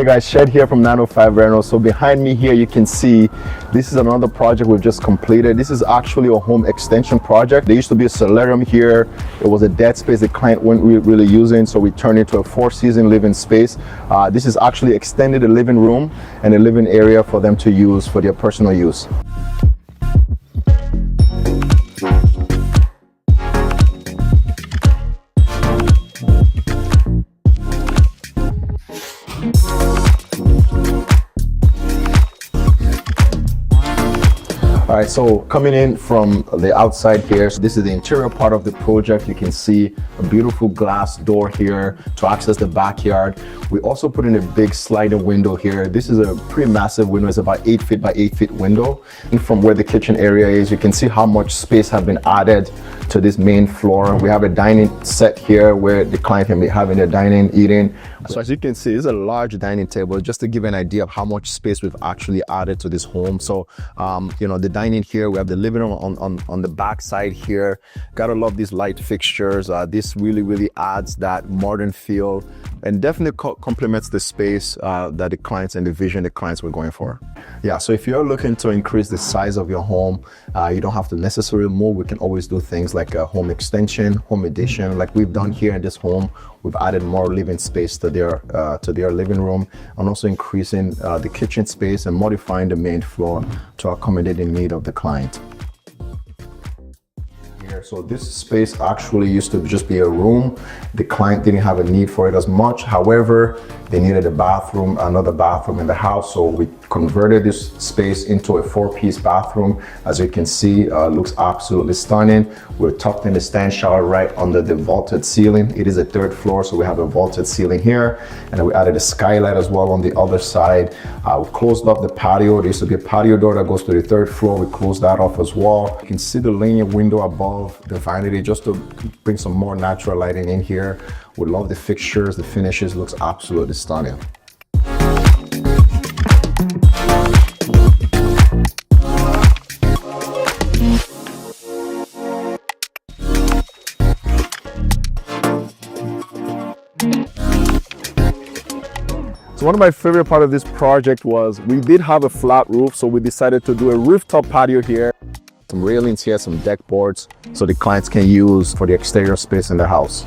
Hey guys, Shed here from 905 Reno. So behind me here you can see this is another project we've just completed. This is actually a home extension project. There used to be a solarium here. It was a dead space the client wasn't really using, so we turned it into a 4-season living space. This is actually extended a living room and a living area for them to use for their personal use. All right, so coming in from the outside here, so this is the interior part of the project. You can see a beautiful glass door here to access the backyard. We also put in a big sliding window here. This is a pretty massive window. It's about 8 feet by 8 feet window. And from where the kitchen area is, you can see how much space has been added to this main floor. We have a dining set here where the client can be having their dining, eating. So as you can see, it's a large dining table, just to give an idea of how much space we've actually added to this home. So, the dining here, we have the living room on the back side here. Gotta love these light fixtures. This really adds that modern feel and definitely complements the space that the clients and the vision the clients were going for. Yeah, so if you're looking to increase the size of your home, you don't have to necessarily move. We can always do things like a home extension, home addition, like we've done here in this home. We've added more living space to their living room, and also increasing the kitchen space and modifying the main floor to accommodate the need of the client. So this space actually used to just be a room. The client didn't have a need for it as much. However, they needed a bathroom, another bathroom in the house. So we converted this space into a 4-piece bathroom. As you can see, looks absolutely stunning. We're tucked in the stand shower right under the vaulted ceiling. It is a 3rd floor, so we have a vaulted ceiling here. And then we added a skylight as well on the other side. We closed off the patio. There used to be a patio door that goes to the 3rd floor. We closed that off as well. You can see the linear window above the vanity just to bring some more natural lighting in here. We love the fixtures, the finishes, looks absolutely stunning. So one of my favorite part of this project was we did have a flat roof, so we decided to do a rooftop patio here. Some railings here, some deck boards, so the clients can use for the exterior space in the house.